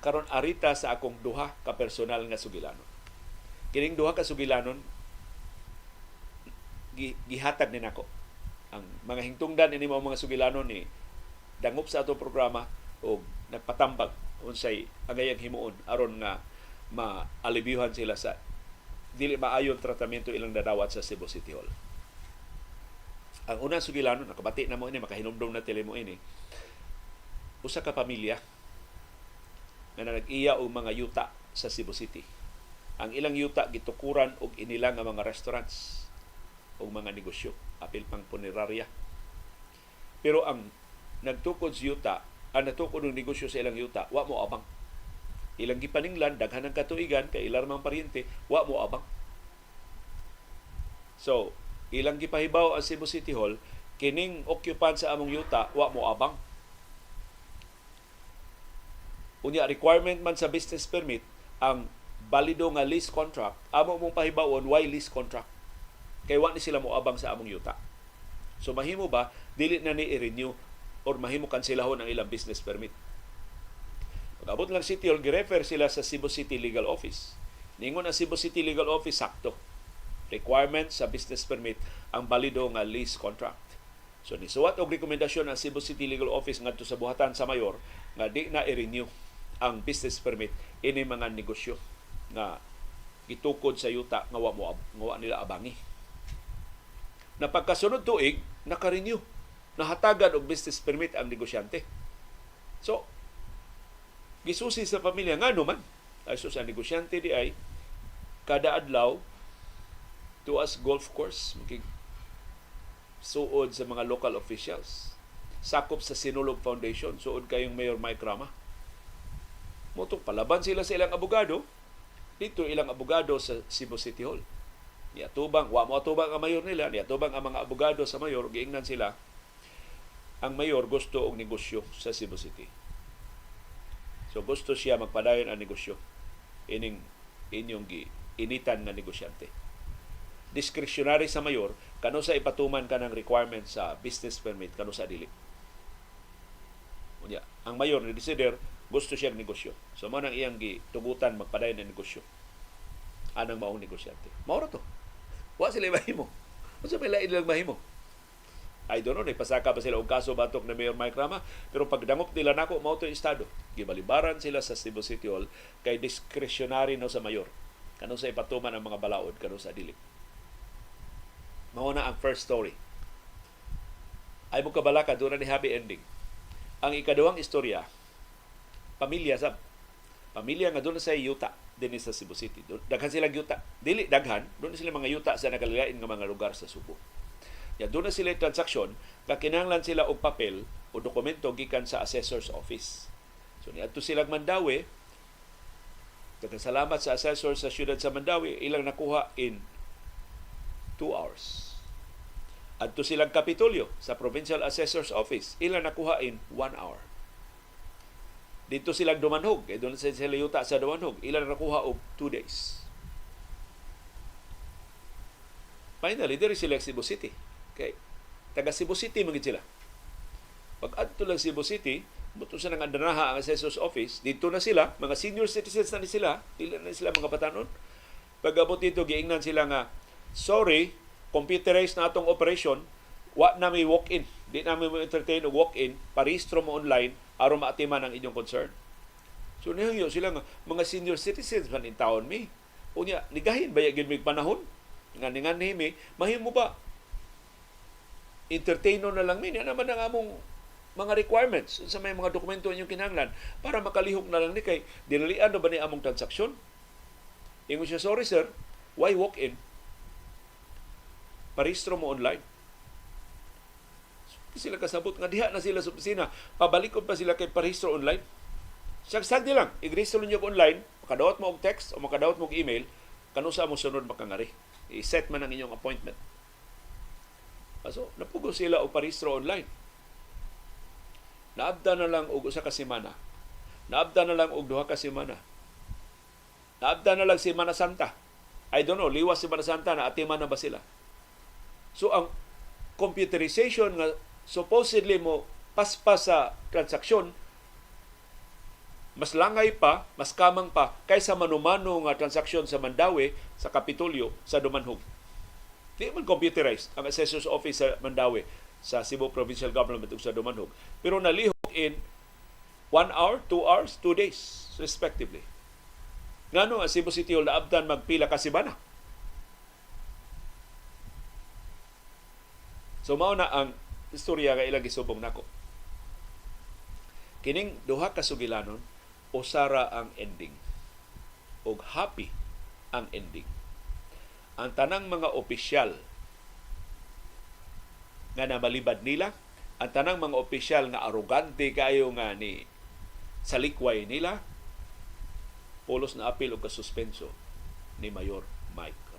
karon arita sa akong duha ka personal nga sugilanon. Kining duha ka sugilanon gihatag ni nako. Ang mga hingtungdan ini mga sugilanon ni dangop sa atong programa o nagpatambag unsay angayang himuon aron nga maalibiyuhan sila sa dili maayon tratamento ilang nadawat sa Cebu City Hall. Ang unang sugilanon, nakabati na mo ini, makahinumdum na tili mo ini, usa ka pamilya na nag-iya og mga yuta sa Cebu City. Ang ilang yuta gitukuran og inilang nga mga restaurants o mga negosyo, apil pang punerarya. Pero ang nagtukod sa yuta, ang natukod ng negosyo sa ilang yuta, wa mo abang. Ilang gipaninglan, daghan ng katuigan, kay ilang mga paryente, wa mo abang. So, ilang gipahibaw ang Cebu City Hall, kining occupant sa among yuta, wa mo abang. Unya, requirement man sa business permit, ang balido nga lease contract, amo mong pahibawon, why lease contract? Kay wa ni sila mo abang sa among yuta. So, mahimo ba, dili na ni i-renew or mahimo kanselahon ang ilang business permit. Pag-abot lang City Hall, girefer sila sa Cebu City Legal Office. Ningon ang Cebu City Legal Office, sakto. Requirement sa business permit ang balido nga lease contract. So nisuwat og rekomendasyon ang Cebu City Legal Office ngadto sa buhatan sa mayor nga di na i-renew ang business permit ini mga negosyo nga gitukod sa yuta nga wa nila abangi. Na pagkasunod tuig naka-renew, nahatagan og business permit ang negosyante. So gisusi sa pamilya nga naman ay sa negosyante di ay kada adlaw tuas golf course suod sa mga local officials, sakop sa Sinulog Foundation, suod kayong Mayor Mike Rama. Motong palaban sila sa ilang abogado, dito ilang abogado sa Cebu City Hall. Niatubang, wa mo atubang ang mayor nila, niatubang ang mga abogado sa mayor, giingnan sila, ang mayor gusto og negosyo sa Cebu City. So gusto siya magpadayon ang negosyo inyong initan na negosyante. Discretionary sa mayor kano sa ipatuman ka ng requirement sa business permit, kano sa dili. Unya, ang mayor ni decider gusto siyang negosyo. So man ang iyang gitugutan magpadayon ng negosyo. Anang maong negosyante. Mao ra to. Wa sila mahimo. Unsa may lain lang mahimo? I don't know, pasaka ba sila og kaso batok na Mayor Mike Rama, pero pagdangop nila nako mao to estado. Gibalibaran sila sa Cebu City Hall kay discretionary no sa mayor. Kano sa ipatuman ang mga balaod, kano sa dili. Mao na ang first story. Ay mo kabalaka, doon na ni happy ending. Ang ikaduhang istorya, pamilya nga doon sa yuta din sa Cebu City. Daghan silang yuta. Dili daghan, doon sila mga yuta sa nakalilain nga mga lugar sa Subo. Ya doon na sila transaksyon, kakinahanglan sila og papel o dokumento gikan sa assessor's office. So niadto silang Mandawi. Daghang salamat sa assessor sa siyudad sa Mandawi, ilang nakuha in 2 hours. Adto silang Kapitolyo sa Provincial Assessor's Office, ilang nakuha in 1 hour. Dito silang Dumanhog, doon sila yuta sa Dumanhog, ilang nakuha og 2 days. Finally, diri sila Cebu City. Okay. Taga Cebu City magid sila. Pag adto lang Cebu City, buto sa nang andanaha ang assessor's office, dito na sila, mga senior citizens na ni sila, dili na sila mga batanon. Pag abot dito, giingnan sila nga, sorry, computerized na atong operation, wa na may walk-in. Di na may entertain o walk-in, parehistro mo online, aron maatiman ang inyong concern. So niyo sila nga, mga senior citizens man in taon mi. Unya, nigahin ba yung may panahon? Nga mi, mahimo ba? Entertaino na lang mi, yan naman ang among mga requirements sa may mga dokumento inyong kinahanglan para makalihok na lang ni kay dinalian na ba ni among transaksyon? Ingon siya, sorry sir, why walk-in? Parehistro mo online. So, sila kasabot nga diha na sila sa opisina, pabalikod pa sila kay parehistro online. Sagdi lang, i-register niyo online, makadawat mo og text o makadawat mo og email, kano sa mo sunod makangari. I-set man ang inyong appointment. So, napugo sila og parehistro online. Naabda na lang og usa ka semana. Naabda na lang og duha ka semana. Naabda na lang Semana Santa. I don't know, liwas Semana Santa na atiman na ba sila? So, ang computerization nga supposedly mo paspas sa transaksyon, mas langay pa, mas kamang pa kaysa manumano nga transaksyon sa Mandawi, sa Kapitolyo, sa Dumanhog. Di man computerized ang Assessor's Office sa Mandawi, sa Cebu Provincial Government ug sa Dumanhog. Pero nalihok in 1 hour, 2 hours, 2 days respectively. Ngano ang Cebu City Hall naabdan magpila ka semana. So mao na ang istorya nga ilang gisubong nako. Kining duha ka sugilanon usara ang ending ug happy ang ending. Ang tanang mga opisyal nga namalibad nila, ang tanang mga opisyal nga arugante kayo nga ni sa likway nila, pulos na apil o kasuspenso ni Mayor Mike